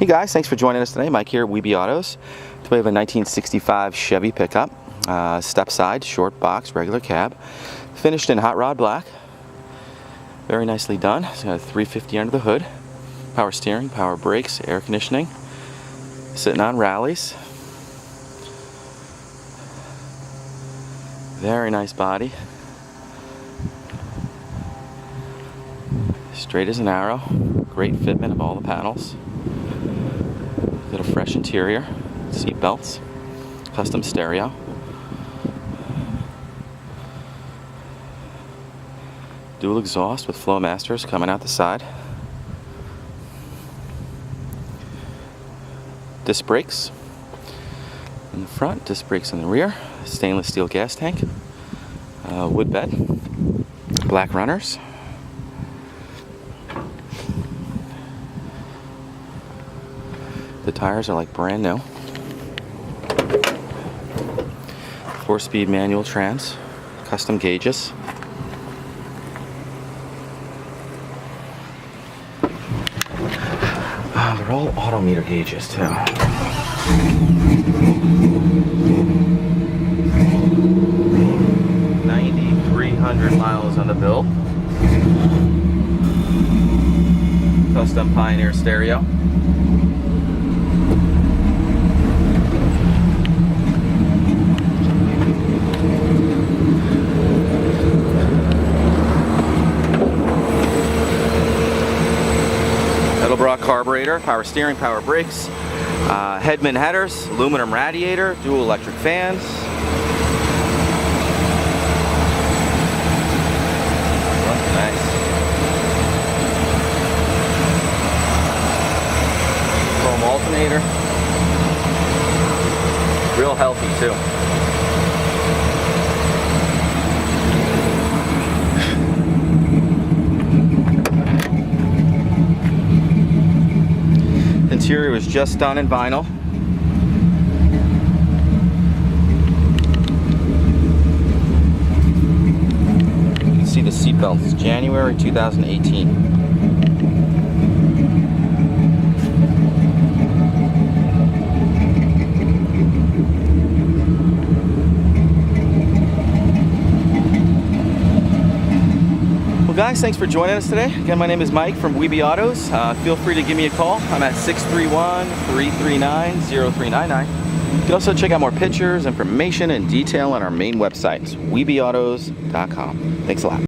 Hey guys, thanks for joining us today. Mike here at WeBe Autos. Today we have a 1965 Chevy pickup, Stepside, short box, regular cab, finished in hot rod black. Very nicely done. It's got a 350 under the hood, power steering, power brakes, air conditioning, sitting on rallies. Very nice body. Straight as an arrow. Great fitment of all the panels. Got a fresh interior, seat belts, custom stereo. Dual exhaust with flow masters coming out the side. Disc brakes in the front, disc brakes in the rear. Stainless steel gas tank. Wood bed. Black runners. The tires are like brand new. 4-speed manual trans. Custom gauges. They're all Autometer gauges too. 9,300 miles on the bill. Custom Pioneer stereo. Carburetor, power steering, power brakes, Headman headers, aluminum radiator, dual electric fans. Oh, nice. Chrome alternator. Real healthy too. Interior was just done in vinyl. You can see the seat belts, January 2018. Well guys, thanks for joining us today. Again, my name is Mike from WeBe Autos. Feel free to give me a call. I'm at 631-339-0399. You can also check out more pictures, information, and detail on our main website, webeautos.com. Thanks a lot.